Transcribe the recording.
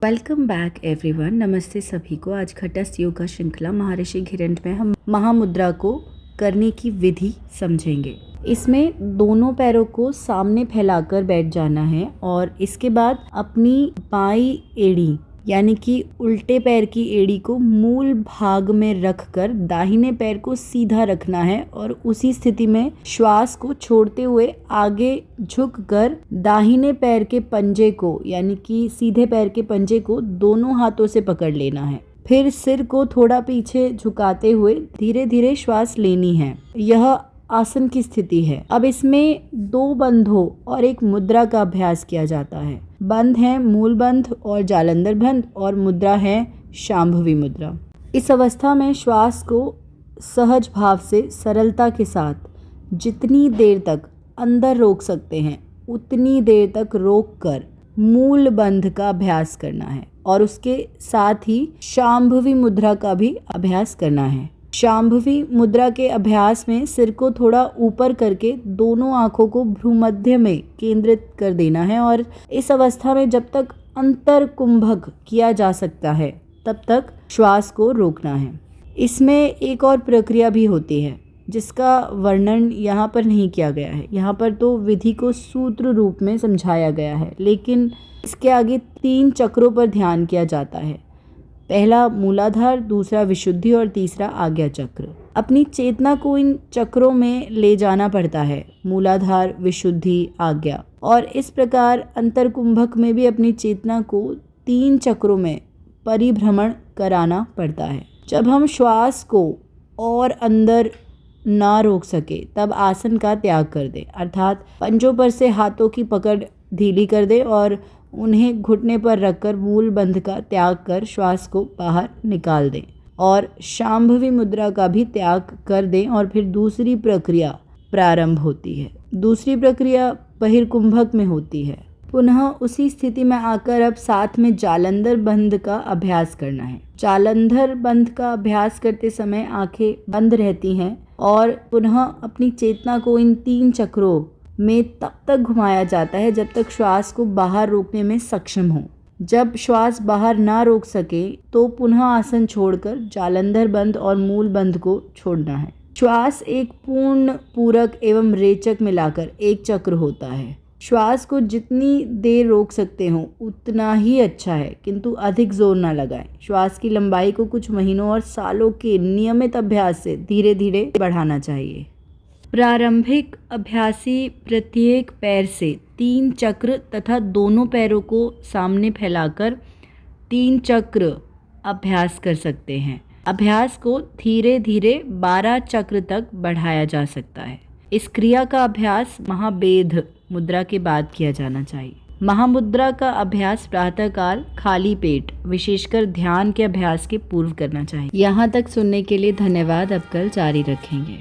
Welcome back everyone. नमस्ते सभी को। आज घटस्थ योगा श्रृंखला महर्षि घिरंट में हम महामुद्रा को करने की विधि समझेंगे। इसमें दोनों पैरों को सामने फैलाकर बैठ जाना है और इसके बाद अपनी बाई एड़ी यानी कि उल्टे पैर की एड़ी को मूल भाग में रखकर दाहिने पैर को सीधा रखना है और उसी स्थिति में श्वास को छोड़ते हुए आगे झुककर दाहिने पैर के पंजे को यानी कि सीधे पैर के पंजे को दोनों हाथों से पकड़ लेना है। फिर सिर को थोड़ा पीछे झुकाते हुए धीरे धीरे श्वास लेनी है। यह आसन की स्थिति है। अब इसमें दो बंधों और एक मुद्रा का अभ्यास किया जाता है। बंध है मूल बंध और जालंधर बंध और मुद्रा है शांभवी मुद्रा। इस अवस्था में श्वास को सहज भाव से सरलता के साथ जितनी देर तक अंदर रोक सकते हैं उतनी देर तक रोककर मूल बंध का अभ्यास करना है और उसके साथ ही शांभवी मुद्रा का भी अभ्यास करना है। शांभवी मुद्रा के अभ्यास में सिर को थोड़ा ऊपर करके दोनों आंखों को भ्रूमध्य में केंद्रित कर देना है और इस अवस्था में जब तक अंतर कुंभक किया जा सकता है तब तक श्वास को रोकना है। इसमें एक और प्रक्रिया भी होती है जिसका वर्णन यहाँ पर नहीं किया गया है। यहाँ पर तो विधि को सूत्र रूप में समझाया गया है, लेकिन इसके आगे 3 चक्रों पर ध्यान किया जाता है। पहला मूलाधार, दूसरा विशुद्धि और तीसरा आज्ञा चक्र। अपनी चेतना को इन चक्रों में ले जाना पड़ता है, मूलाधार, विशुद्धि, आज्ञा। और इस प्रकार अंतरकुंभक में भी अपनी चेतना को 3 चक्रों में परिभ्रमण कराना पड़ता है। जब हम श्वास को और अंदर ना रोक सके तब आसन का त्याग कर दें, अर्थात पंजों पर से हाथों की पकड़ ढीली कर दें और उन्हें घुटने पर रखकर मूल बंध का त्याग कर श्वास को बाहर निकाल दें और शांभवी मुद्रा का भी त्याग कर दें और फिर दूसरी प्रक्रिया प्रारंभ होती है। दूसरी प्रक्रिया बहिर्कुंभक में होती है। पुनः उसी स्थिति में आकर अब साथ में जालंधर बंध का अभ्यास करना है। जालंधर बंध का अभ्यास करते समय आंखें बंद रहती हैं और पुनः अपनी चेतना को इन 3 चक्रों में तब तक घुमाया जाता है जब तक श्वास को बाहर रोकने में सक्षम हो। जब श्वास बाहर ना रोक सके तो पुनः आसन छोड़कर जालंधर बंध और मूल बंध को छोड़ना है। श्वास एक पूर्ण, पूरक एवं रेचक मिलाकर एक चक्र होता है। श्वास को जितनी देर रोक सकते हो उतना ही अच्छा है, किंतु अधिक जोर ना लगाएं। श्वास की लंबाई को कुछ महीनों और सालों के नियमित अभ्यास से धीरे धीरे बढ़ाना चाहिए। प्रारंभिक अभ्यासी प्रत्येक पैर से 3 चक्र तथा दोनों पैरों को सामने फैलाकर 3 चक्र अभ्यास कर सकते हैं। अभ्यास को धीरे धीरे 12 चक्र तक बढ़ाया जा सकता है। इस क्रिया का अभ्यास महाभेद मुद्रा के बाद किया जाना चाहिए। महामुद्रा का अभ्यास प्रातःकाल खाली पेट, विशेषकर ध्यान के अभ्यास के पूर्व करना चाहिए। यहाँ तक सुनने के लिए धन्यवाद। अब कल जारी रखेंगे।